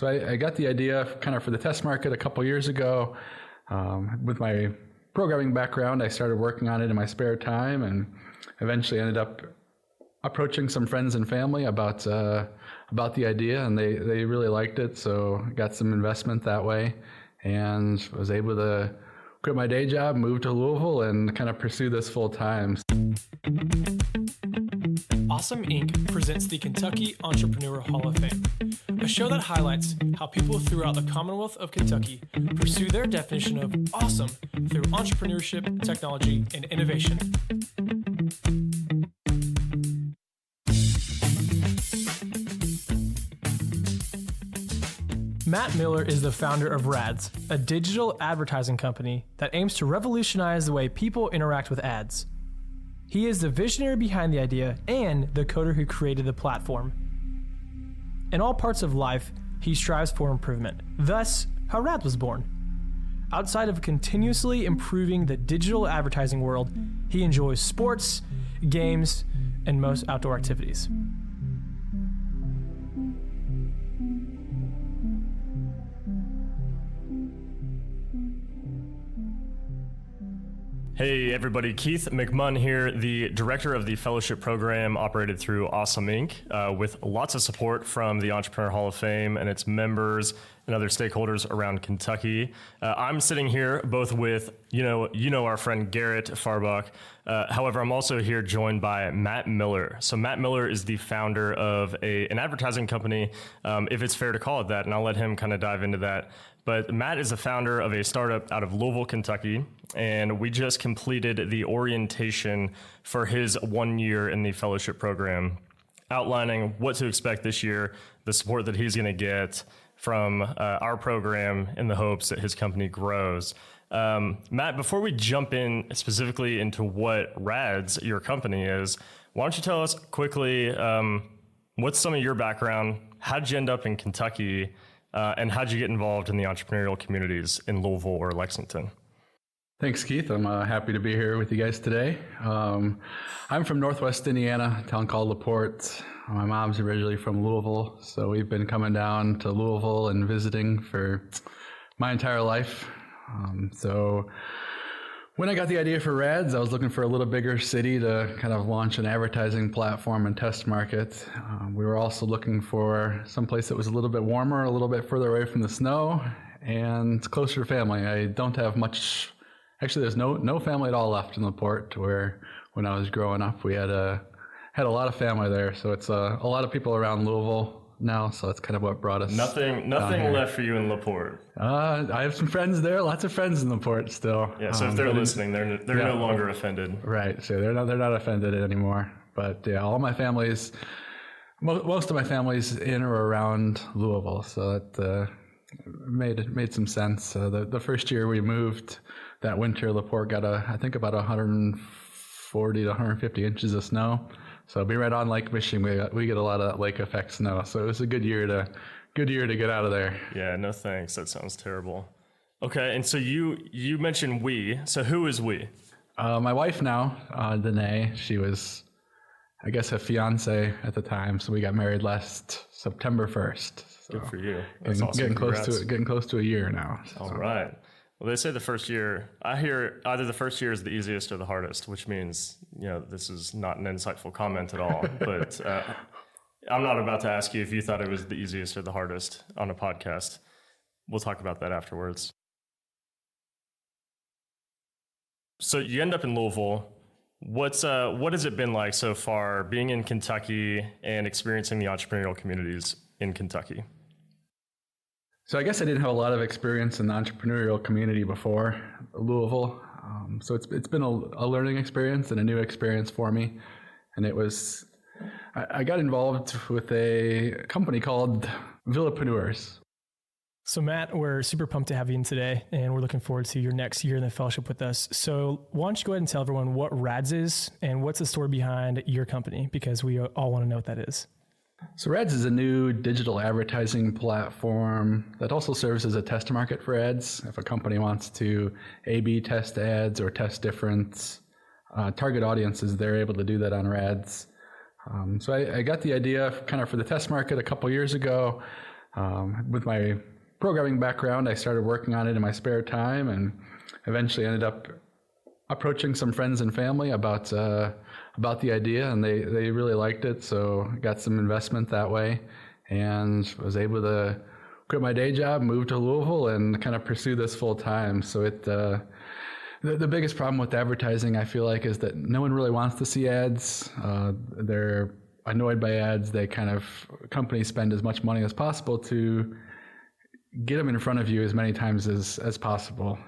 So I got the idea kind of for the test market a couple years ago. With my programming background, I started working on it in my spare time and eventually ended up approaching some friends and family about the idea, and they really liked it. So I got some investment that way and was able to quit my day job, move to Louisville, and kind of pursue this full time. Awesome Inc. presents the Kentucky Entrepreneur Hall of Fame, a show that highlights how people throughout the Commonwealth of Kentucky pursue their definition of awesome through entrepreneurship, technology, and innovation. Matt Miller is the founder of RAADZ, a digital advertising company that aims to revolutionize the way people interact with ads. He is the visionary behind the idea and the coder who created the platform. In all parts of life, he strives for improvement, thus how RAADZ was born. Outside of continuously improving the digital advertising world, he enjoys sports, games, and most outdoor activities. Hey everybody, Keith McMunn here, the director of the fellowship program operated through Awesome Inc. With lots of support from the Entrepreneur Hall of Fame and its members and other stakeholders around Kentucky. I'm sitting here both with, you know our friend Garrett Farbach. However, I'm also here joined by Matt Miller. So Matt Miller is the founder of an advertising company, if it's fair to call it that, and I'll let him kind of dive into that. But Matt is the founder of a startup out of Louisville, Kentucky, and we just completed the orientation for his 1 year in the fellowship program, outlining what to expect this year, the support that he's going to get from our program in the hopes that his company grows. Matt, before we jump in specifically into what RAADZ, your company is, why don't you tell us quickly what's some of your background? How'd you end up in Kentucky? And how'd you get involved in the entrepreneurial communities in Louisville or Lexington? Thanks, Keith. I'm happy to be here with you guys today. I'm from Northwest Indiana, a town called LaPorte. My mom's originally from Louisville, so we've been coming down to Louisville and visiting for my entire life. So when I got the idea for RAADZ, I was looking for a little bigger city to kind of launch an advertising platform and test market. We were also looking for some place that was a little bit warmer, a little bit further away from the snow, and closer to family. I don't have much. Actually, there's no family at all left in LaPorte, where when I was growing up, we had a lot of family there. So it's a lot of people around Louisville now, so that's kind of what brought us. Nothing left for you in LaPorte. I have some friends there, lots of friends in LaPorte still. Yeah, so if they're listening, they're no longer offended. Right, so they're not offended anymore. But yeah, all my families, most of my family's in or around Louisville, so that made some sense. The first year we moved, that winter, LaPorte got I think about 140 to 150 inches of snow. So being right on Lake Michigan, we get a lot of lake effect snow. So it was a good year to get out of there. Yeah, no thanks. That sounds terrible. Okay, and so you mentioned we. So who is we? My wife now, Danae. She was, I guess, a fiance at the time. So we got married last September 1st. So good for you. That's awesome. Getting close to a year now. So. All right. Well, they say the first year, I hear either the first year is the easiest or the hardest, which means, this is not an insightful comment at all. But I'm not about to ask you if you thought it was the easiest or the hardest on a podcast. We'll talk about that afterwards. So you end up in Louisville. What has it been like so far being in Kentucky and experiencing the entrepreneurial communities in Kentucky? So I guess I didn't have a lot of experience in the entrepreneurial community before Louisville. So it's been a learning experience and a new experience for me. And I got involved with a company called Villapreneurs. So Matt, we're super pumped to have you in today, and we're looking forward to your next year in the fellowship with us. So why don't you go ahead and tell everyone what RAADZ is and what's the story behind your company, because we all want to know what that is. So RAADZ is a new digital advertising platform that also serves as a test market for ads. If a company wants to A/B test ads or test different target audiences, they're able to do that on RAADZ. So I got the idea kind of for the test market a couple years ago. With my programming background, I started working on it in my spare time and eventually ended up approaching some friends and family about the idea, and they really liked it, so I got some investment that way and was able to quit my day job, move to Louisville, and kind of pursue this full time. So the biggest problem with advertising, I feel like, is that no one really wants to see ads. They're annoyed by ads. Companies spend as much money as possible to get them in front of you as many times as possible.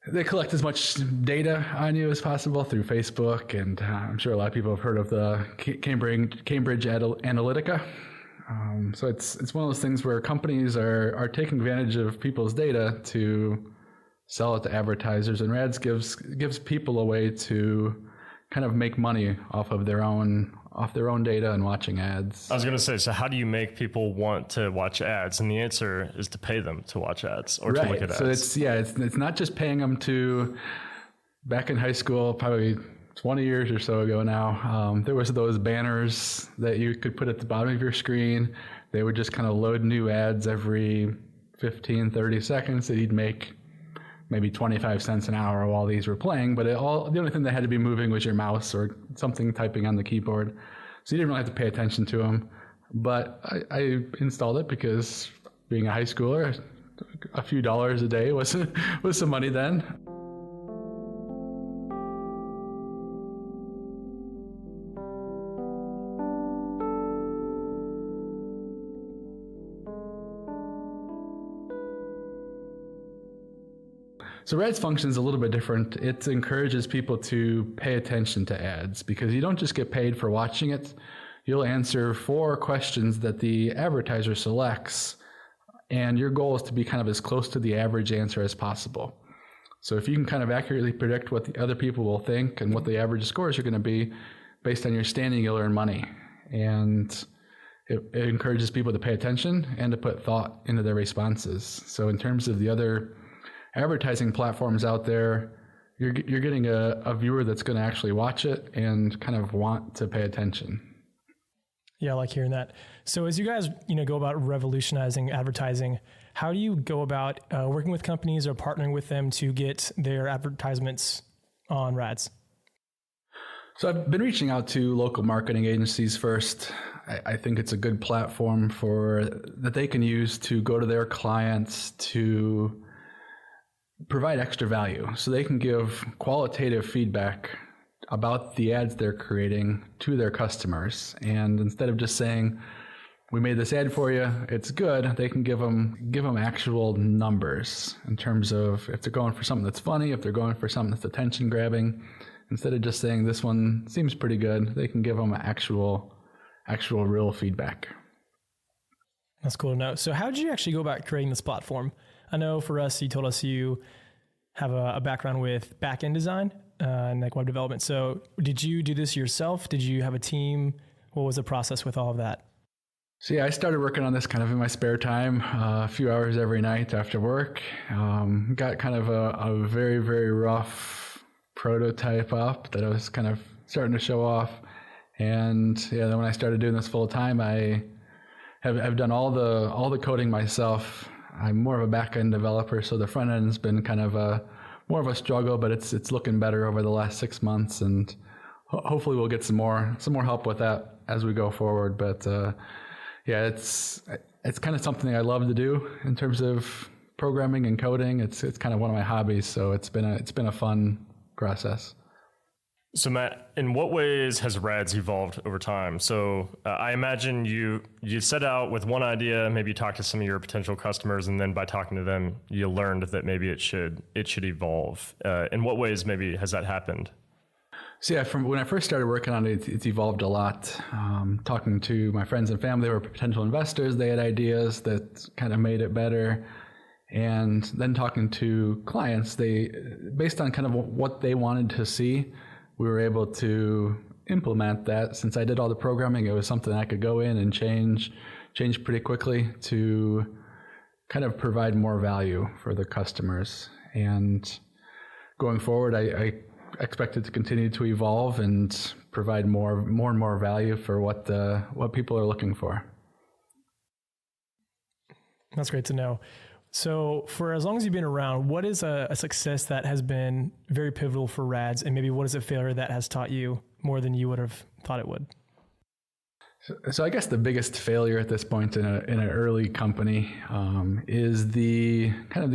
They collect as much data on you as possible through Facebook, and I'm sure a lot of people have heard of the Cambridge Analytica. So it's one of those things where companies are taking advantage of people's data to sell it to advertisers, and RAADZ gives people a way to kind of make money off their own data and watching ads. I was going to say, so how do you make people want to watch ads? And the answer is to pay them to watch ads or to look at ads. So it's not just paying them to. Back in high school, probably 20 years or so ago now, there was those banners that you could put at the bottom of your screen. They would just kind of load new ads every 15, 30 seconds that you'd make maybe 25 cents an hour while these were playing, but the only thing that had to be moving was your mouse or something typing on the keyboard. So you didn't really have to pay attention to them. But I installed it because being a high schooler, a few dollars a day was some money then. So RAADZ functions a little bit different. It encourages people to pay attention to ads because you don't just get paid for watching it. You'll answer 4 questions that the advertiser selects, and your goal is to be kind of as close to the average answer as possible. So if you can kind of accurately predict what the other people will think and what the average scores are going to be based on your standing, you'll earn money. And it encourages people to pay attention and to put thought into their responses. So in terms of the other advertising platforms out there, you're getting a viewer that's going to actually watch it and kind of want to pay attention. Yeah, I like hearing that. So as you guys, go about revolutionizing advertising, how do you go about working with companies or partnering with them to get their advertisements on RAADZ? So I've been reaching out to local marketing agencies first. I think it's a good platform that they can use to go to their clients to provide extra value. So they can give qualitative feedback about the ads they're creating to their customers. And instead of just saying, we made this ad for you, it's good, they can give them actual numbers in terms of if they're going for something that's funny, if they're going for something that's attention grabbing. Instead of just saying this one seems pretty good, they can give them actual real feedback. That's cool to know. So how did you actually go about creating this platform? I know for us, you told us you have a background with back-end design and like web development. So did you do this yourself? Did you have a team? What was the process with all of that? So yeah, I started working on this kind of in my spare time, a few hours every night after work. Got kind of a very, very rough prototype up that I was kind of starting to show off. And yeah, then when I started doing this full time, I have done all the coding myself. I'm more of a back-end developer, so the front end's been kind of more of a struggle, but it's looking better over the last 6 months, and hopefully we'll get some more help with that as we go forward. But yeah, it's kind of something I love to do in terms of programming and coding. It's kind of one of my hobbies, so it's been a fun process. So Matt, in what ways has RAADZ evolved over time? So I imagine you set out with one idea, maybe you talked to some of your potential customers, and then by talking to them, you learned that maybe it should evolve. In what ways maybe has that happened? So yeah, from when I first started working on it, it's evolved a lot. Talking to my friends and family, they were potential investors. They had ideas that kind of made it better. And then talking to clients, based on kind of what they wanted to see, we were able to implement that. Since I did all the programming, it was something I could go in and change pretty quickly to kind of provide more value for the customers. And going forward, I expect it to continue to evolve and provide more and more value for what people are looking for. That's great to know. So for as long as you've been around, what is a success that has been very pivotal for RAADZ, and maybe what is a failure that has taught you more than you would have thought it would? So I guess the biggest failure at this point in an early company is the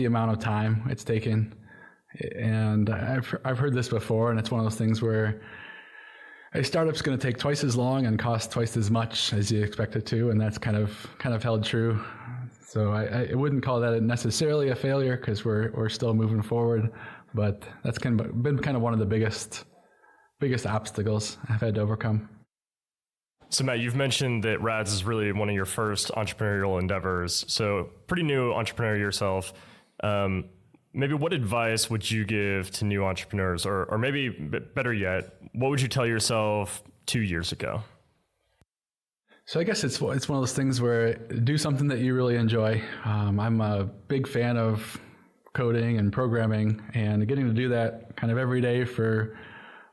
amount of time it's taken. And I've heard this before, and it's one of those things where a startup's going to take twice as long and cost twice as much as you expect it to, and that's kind of held true. So I wouldn't call that necessarily a failure because we're still moving forward, but that's been one of the biggest obstacles I've had to overcome. So Matt, you've mentioned that RAADZ is really one of your first entrepreneurial endeavors. So pretty new entrepreneur yourself. Maybe what advice would you give to new entrepreneurs, or maybe better yet, what would you tell yourself 2 years ago? So I guess it's one of those things where do something that you really enjoy. I'm a big fan of coding and programming, and getting to do that kind of every day for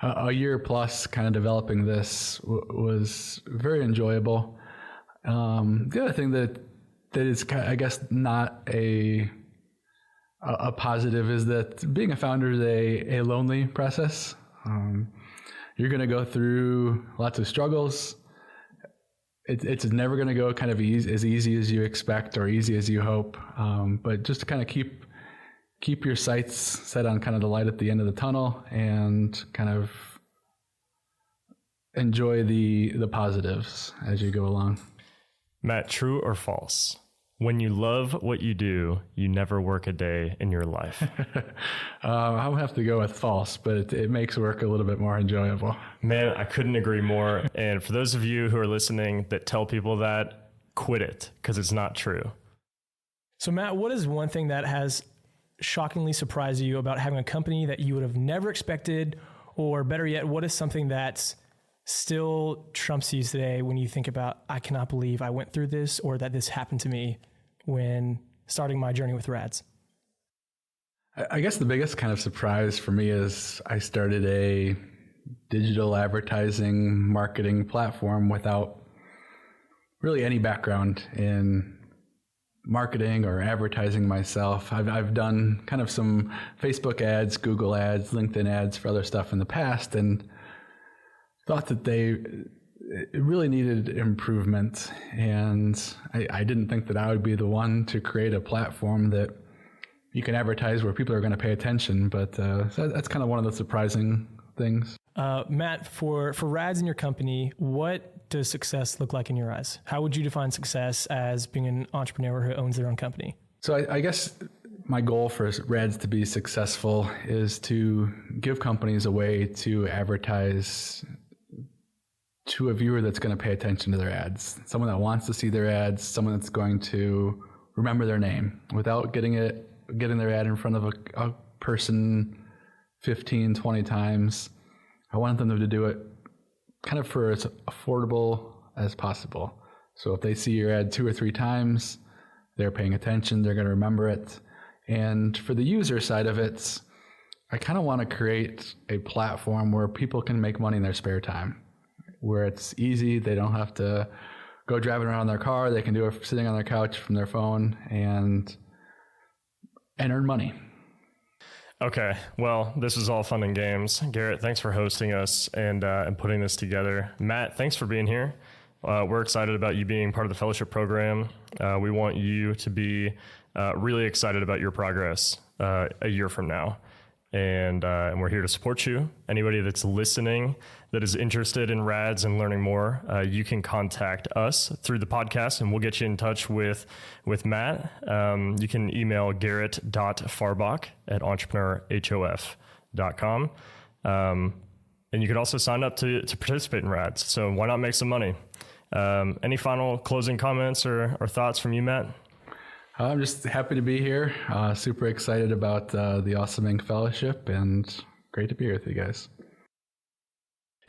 a year plus, kind of developing this was very enjoyable. The other thing that is, I guess, not a positive is that being a founder is a lonely process. You're going to go through lots of struggles. It's never going to go kind of as easy as you expect or easy as you hope. But just to kind of keep your sights set on kind of the light at the end of the tunnel and kind of enjoy the positives as you go along. Matt, true or false? When you love what you do, you never work a day in your life. I'll have to go with false, but it makes work a little bit more enjoyable. Man, I couldn't agree more. And for those of you who are listening that tell people that, quit it, because it's not true. So Matt, what is one thing that has shockingly surprised you about having a company that you would have never expected? Or better yet, what is something that still trumps you today when you think about, I cannot believe I went through this, or that this happened to me when starting my journey with RAADZ? I guess the biggest kind of surprise for me is I started a digital advertising marketing platform without really any background in marketing or advertising myself. I've done kind of some Facebook ads, Google ads, LinkedIn ads for other stuff in the past, and thought that it really needed improvement. And I didn't think that I would be the one to create a platform that you can advertise where people are going to pay attention. But so that's kind of one of the surprising things. Matt, for RAADZ in your company, what does success look like in your eyes? How would you define success as being an entrepreneur who owns their own company? So I guess my goal for RAADZ to be successful is to give companies a way to advertise to a viewer that's going to pay attention to their ads, someone that wants to see their ads, someone that's going to remember their name without getting their ad in front of a person 15, 20 times. I want them to do it kind of for as affordable as possible. So if they see your ad 2 or 3 times, they're paying attention, they're going to remember it. And for the user side of it, I kind of want to create a platform where people can make money in their spare time, where it's easy. They don't have to go driving around in their car. They can do it sitting on their couch from their phone and earn money. Okay, well, this is all fun and games. Garrett, thanks for hosting us and putting this together. Matt, thanks for being here. We're excited about you being part of the fellowship program. We want you to be really excited about your progress a year from now. And we're here to support you. Anybody that's listening that is interested in RAADZ and learning more, you can contact us through the podcast, and we'll get you in touch with Matt. You can email garrett.farbock@entrepreneurhof.com. And you could also sign up to participate in RAADZ. So why not make some money? Any final closing comments or thoughts from you, Matt? I'm just happy to be here. Super excited about the Awesome Inc. Fellowship, and great to be here with you guys.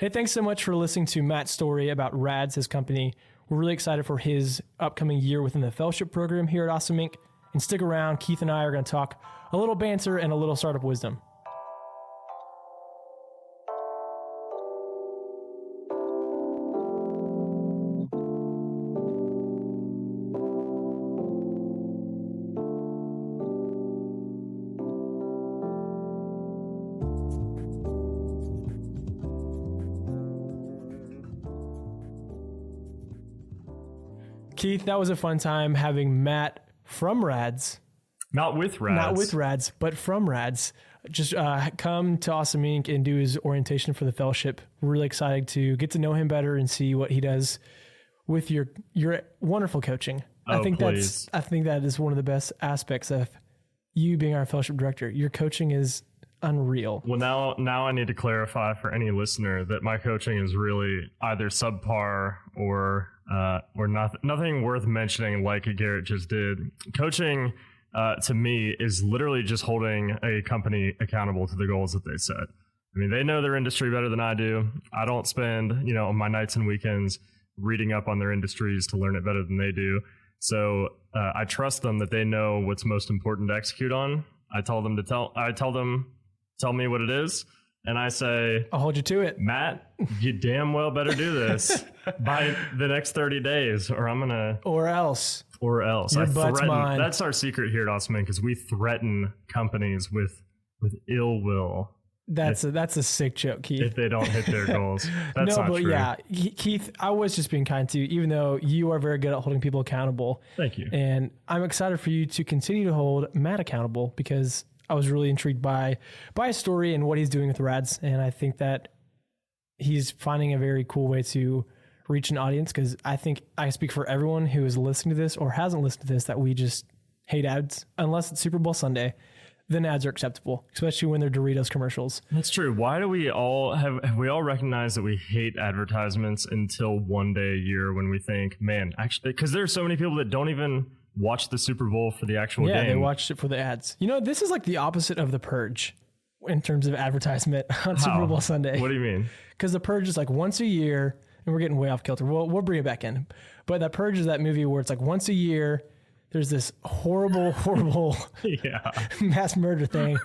Hey, thanks so much for listening to Matt's story about RAADZ, his company. We're really excited for his upcoming year within the fellowship program here at Awesome Inc. And stick around. Keith and I are going to talk a little banter and a little startup wisdom. Keith, that was a fun time having Matt from RAADZ. Not with RAADZ. Not with RAADZ, but from RAADZ. Just come to Awesome Inc. and do his orientation for the fellowship. We're really excited to get to know him better and see what he does with your wonderful coaching. Oh, I think please. that is one of the best aspects of you being our fellowship director. Your coaching is unreal. Well, now I need to clarify for any listener that my coaching is really either subpar or nothing worth mentioning like Garrett just did. Coaching to me is literally just holding a company accountable to the goals that they set. I mean, they know their industry better than I do. I don't spend, my nights and weekends reading up on their industries to learn it better than they do. So I trust them that they know what's most important to execute on. I tell them tell me what it is. And I say, I'll hold you to it. Matt, you damn well better do this by the next 30 days or I'm going to... Or else. I butt's mine. That's our secret here at Awesome Inc. because we threaten companies with ill will. That's a sick joke, Keith. If they don't hit their goals. That's no, not but true. yeah, Keith, I was just being kind to you, even though you are very good at holding people accountable. Thank you. And I'm excited for you to continue to hold Matt accountable because I was really intrigued by his story and what he's doing with RAADZ. And I think that he's finding a very cool way to reach an audience because I think I speak for everyone who is listening to this or hasn't listened to this that we just hate ads unless it's Super Bowl Sunday. Then ads are acceptable, especially when they're Doritos commercials. That's true. Why do we all have we all recognized that we hate advertisements until one day a year when we think, man, actually, because there are so many people that don't even watch the Super Bowl for the actual game. Yeah, they watched it for the ads. This is like the opposite of The Purge in terms of advertisement on Super Bowl Sunday. What do you mean? Because The Purge is like once a year, and we're getting way off kilter. We'll bring it back in. But that Purge is that movie where it's like once a year, there's this horrible mass murder thing.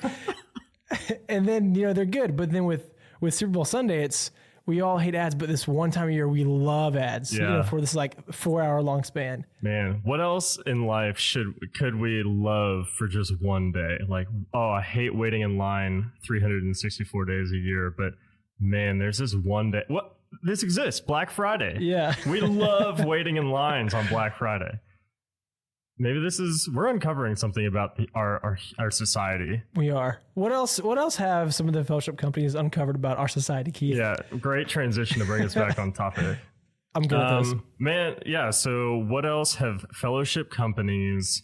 And then, they're good. But then with Super Bowl Sunday, it's we all hate ads, but this one time a year we love ads for this like 4-hour long span. Man, what else in life could we love for just one day? Like, I hate waiting in line 364 days a year, but man, there's this one day. What? This exists, Black Friday. Yeah. We love waiting in lines on Black Friday. Maybe we're uncovering something about our society. We are. What else have some of the fellowship companies uncovered about our society, Keith? Yeah, great transition to bring us back on topic. I'm good at this. Man, yeah, so what else have fellowship companies...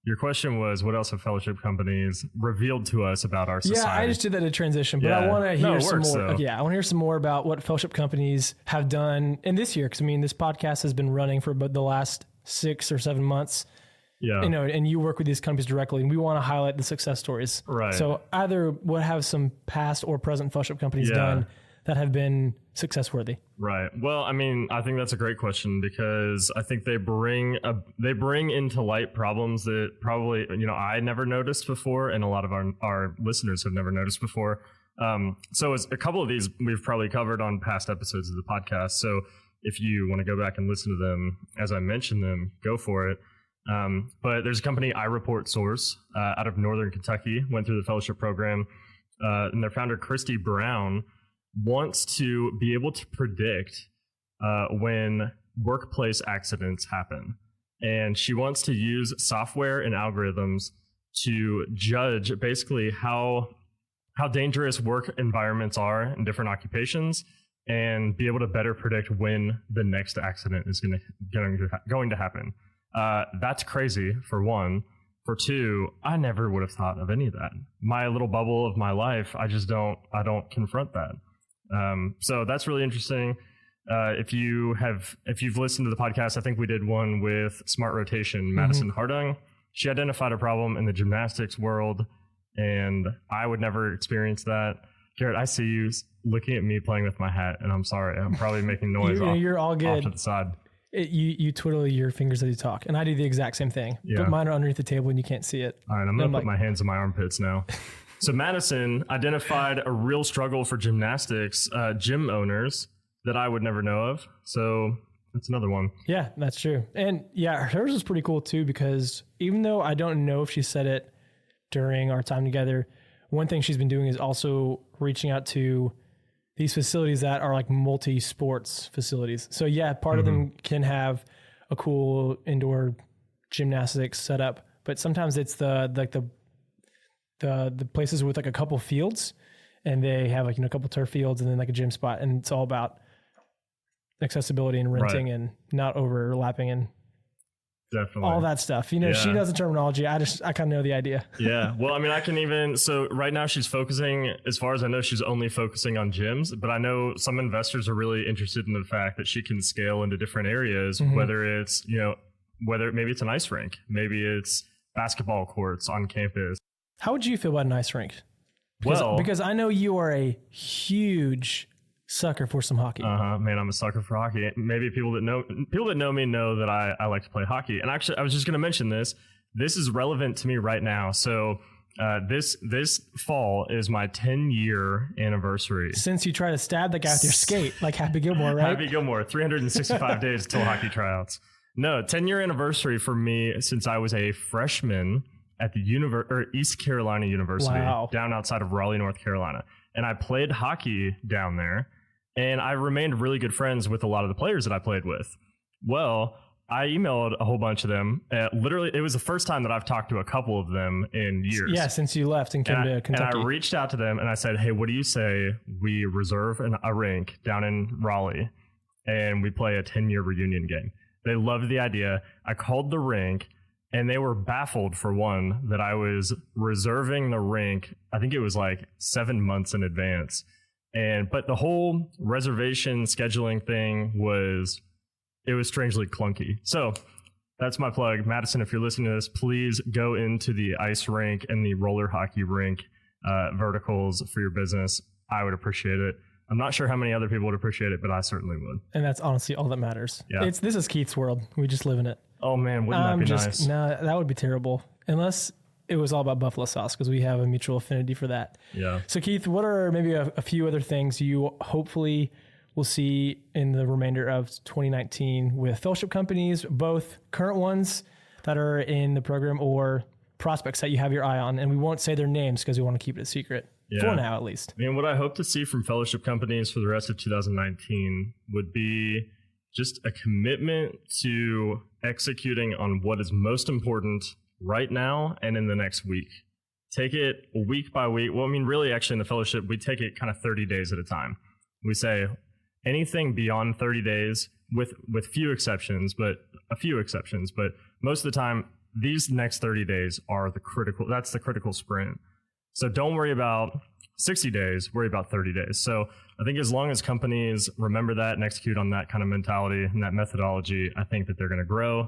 Your question was, what else have fellowship companies revealed to us about our society? Yeah, I just did that in transition, but I want to hear some more. Yeah, I want to hear some more about what fellowship companies have done in this year. Because, this podcast has been running for about the last 6 or 7 months. Yeah. And you work with these companies directly, and we want to highlight the success stories. Right. So either what have some past or present fellowship companies done that have been success worthy? Right. Well, I think that's a great question because I think they bring into light problems that probably, I never noticed before and a lot of our listeners have never noticed before. So as a couple of these we've probably covered on past episodes of the podcast. So if you want to go back and listen to them as I mentioned them, go for it. But there's a company, iReport Source, out of Northern Kentucky, went through the fellowship program, and their founder, Christy Brown, wants to be able to predict when workplace accidents happen. And she wants to use software and algorithms to judge basically how dangerous work environments are in different occupations and be able to better predict when the next accident is going to happen. That's crazy, for one. For two, I never would have thought of any of that. My little bubble of my life, I don't confront that. So that's really interesting. If you've listened to the podcast, I think we did one with Smart Rotation, Madison Hardung. She identified a problem in the gymnastics world, and I would never experience that. Garrett, I see you looking at me playing with my hat, and I'm sorry. I'm probably making noise you're all good. Off to the side. You twiddle your fingers as you talk, and I do the exact same thing. Yeah. But mine are underneath the table, and you can't see it. All right, I'm going to put my hands in my armpits now. So Madison identified a real struggle for gymnastics gym owners that I would never know of. So that's another one. Yeah, that's true. And yeah, hers is pretty cool too, because even though I don't know if she said it during our time together, one thing she's been doing is also reaching out to these facilities that are like multi-sports facilities. So yeah, part of them can have a cool indoor gymnastics setup, but sometimes it's the places with like a couple fields, and they have like, a couple turf fields and then like a gym spot, and it's all about accessibility and renting and not overlapping and definitely all that stuff. She knows the terminology. I kind of know the idea. Yeah. Well, I mean, I can even, so right now she's focusing, as far as I know, she's only focusing on gyms, but I know some investors are really interested in the fact that she can scale into different areas, whether it's, whether maybe it's an ice rink, maybe it's basketball courts on campus. How would you feel about an ice rink? Because I know you are a huge sucker for some hockey. Man, I'm a sucker for hockey. Maybe people that know me know that I like to play hockey. And actually, I was just going to mention this. This is relevant to me right now. So this fall is my 10-year anniversary. Since you try to stab the guy with your skate, like Happy Gilmore, right? Happy Gilmore, 365 days till hockey tryouts. No, 10-year anniversary for me since I was a freshman at the East Carolina University, down outside of Raleigh, North Carolina. And I played hockey down there, and I remained really good friends with a lot of the players that I played with. Well, I emailed a whole bunch of them. Literally, it was the first time that I've talked to a couple of them in years. Yeah, since you left and came to Kentucky. And I reached out to them and I said, hey, what do you say we reserve a rink down in Raleigh and we play a 10-year reunion game? They loved the idea. I called the rink, and they were baffled, for one, that I was reserving the rink. I think it was like 7 months in advance. But the whole reservation scheduling thing was strangely clunky. So that's my plug. Madison, if you're listening to this, please go into the ice rink and the roller hockey rink verticals for your business. I would appreciate it. I'm not sure how many other people would appreciate it, but I certainly would. And that's honestly all that matters. Yeah. This is Keith's world. We just live in it. Oh man, wouldn't that be nice? No, that would be terrible. Unless it was all about buffalo sauce, because we have a mutual affinity for that. Yeah. So Keith, what are maybe a few other things you hopefully will see in the remainder of 2019 with fellowship companies, both current ones that are in the program or prospects that you have your eye on? And we won't say their names because we want to keep it a secret. Yeah. For now, at least. I mean, what I hope to see from fellowship companies for the rest of 2019 would be just a commitment to executing on what is most important right now and in the next week. Take it week by week. Well, I mean, really, actually, in the fellowship, we take it kind of 30 days at a time. We say anything beyond 30 days, with few exceptions, but most of the time, these next 30 days are that's the critical sprint. So don't worry about 60 days, worry about 30 days. So I think as long as companies remember that and execute on that kind of mentality and that methodology, I think that they're going to grow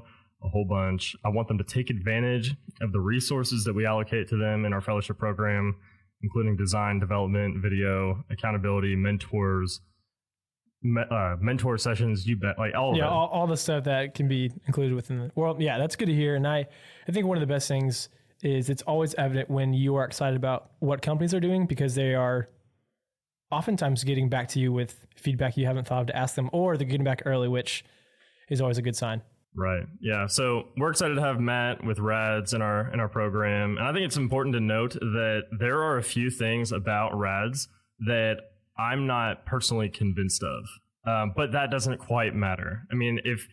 a whole bunch. I want them to take advantage of the resources that we allocate to them in our fellowship program, including design, development, video, accountability, mentors, mentor sessions, you bet, like all of it. Yeah, all the stuff that can be included within the world. Yeah, that's good to hear. And I think one of the best things is it's always evident when you are excited about what companies are doing, because they are oftentimes getting back to you with feedback you haven't thought of to ask them, or they're getting back early, which is always a good sign. Right. Yeah. So we're excited to have Matt with RAADZ in our program. And I think it's important to note that there are a few things about RAADZ that I'm not personally convinced of, but that doesn't quite matter. I mean, if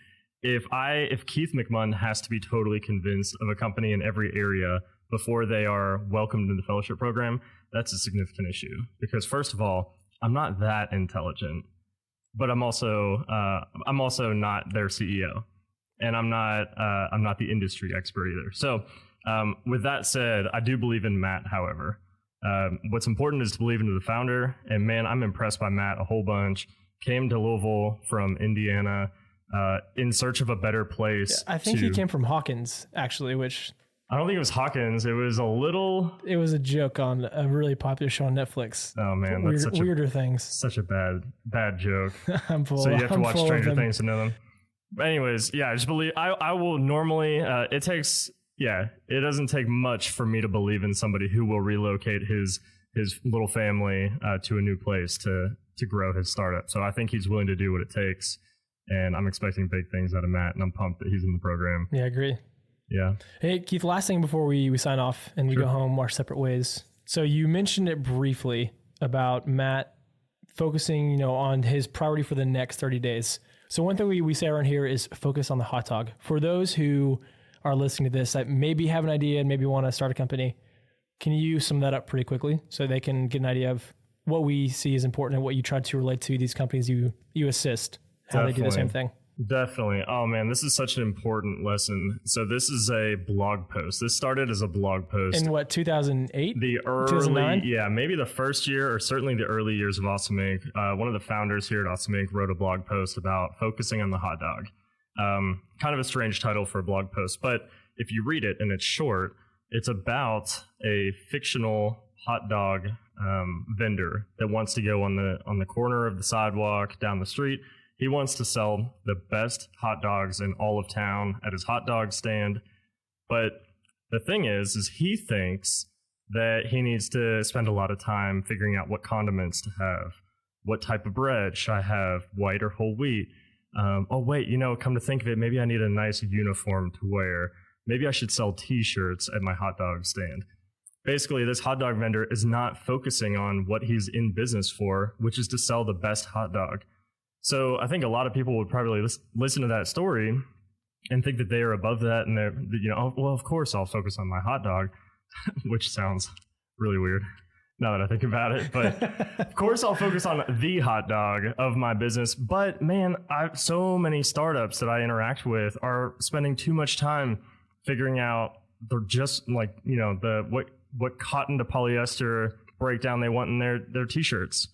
Keith McMunn has to be totally convinced of a company in every area before they are welcomed in the fellowship program, that's a significant issue. Because first of all, I'm not that intelligent, but I'm also not their CEO, and I'm not the industry expert either. So with that said, I do believe in Matt. However, what's important is to believe into the founder. And man, I'm impressed by Matt a whole bunch. Came to Louisville from Indiana. In search of a better place. I think he came from Hawkins, actually, which... I don't think it was Hawkins. It was a joke on a really popular show on Netflix. Oh, man. That's weirder things. Such a bad joke. So you have to watch Stranger Things to know them. But anyways, yeah, I just believe... I will normally... it doesn't take much for me to believe in somebody who will relocate his little family to a new place to grow his startup. So I think he's willing to do what it takes. And I'm expecting big things out of Matt, and I'm pumped that he's in the program. Yeah, I agree. Yeah. Hey, Keith, last thing before we sign off and we go home our separate ways. So you mentioned it briefly about Matt focusing, on his priority for the next 30 days. So one thing we say around here is focus on the hot dog. For those who are listening to this that maybe have an idea and maybe want to start a company, can you sum that up pretty quickly so they can get an idea of what we see is important and what you try to relate to these companies you assist, how they do the same thing? Definitely. Oh man, this is such an important lesson. So this is a blog post. This started as a blog post. In what, 2008? The early, 2009? yeah, maybe the first year or certainly the early years of Awesome Inc. One of the founders here at Awesome Inc. wrote a blog post about focusing on the hot dog. Kind of a strange title for a blog post, but if you read it and it's short, it's about a fictional hot dog vendor that wants to go on the corner of the sidewalk down the street. He wants to sell the best hot dogs in all of town at his hot dog stand. But the thing is he thinks that he needs to spend a lot of time figuring out what condiments to have. What type of bread should I have, white or whole wheat? Oh, wait, come to think of it, maybe I need a nice uniform to wear. Maybe I should sell t-shirts at my hot dog stand. Basically, this hot dog vendor is not focusing on what he's in business for, which is to sell the best hot dog. So I think a lot of people would probably listen to that story and think that they are above that, and they're, oh, well, of course I'll focus on my hot dog, which sounds really weird now that I think about it. But of course I'll focus on the hot dog of my business. But man, so many startups that I interact with are spending too much time figuring out they're just like, what cotton to polyester breakdown they want in their t-shirts.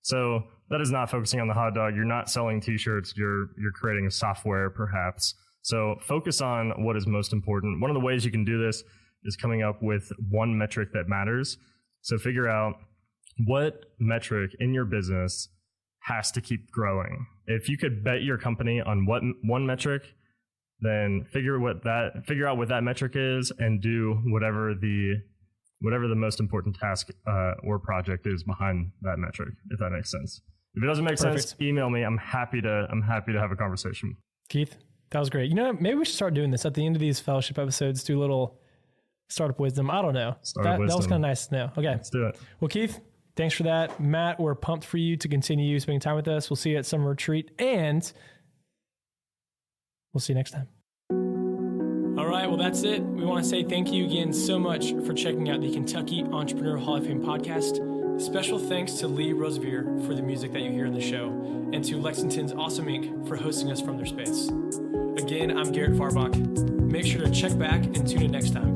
So that is not focusing on the hot dog. You're not selling t-shirts. You're creating software perhaps. So focus on what is most important. One of the ways you can do this is coming up with one metric that matters. So figure out what metric in your business has to keep growing. If you could bet your company on one metric, then figure out what that metric is and do whatever the most important task or project is behind that metric, if that makes sense. If it doesn't make sense, email me. I'm happy to have a conversation. Keith, that was great. Maybe we should start doing this at the end of these fellowship episodes, do a little startup wisdom. I don't know. That was kind of nice to know. Okay. Let's do it. Well, Keith, thanks for that. Matt, we're pumped for you to continue spending time with us. We'll see you at summer retreat, and we'll see you next time. All right, well, that's it. We want to say thank you again so much for checking out the Kentucky Entrepreneur Hall of Fame podcast. Special thanks to Lee Rosevier for the music that you hear in the show, and to Lexington's Awesome Inc. for hosting us from their space. Again, I'm Garrett Farbach. Make sure to check back and tune in next time.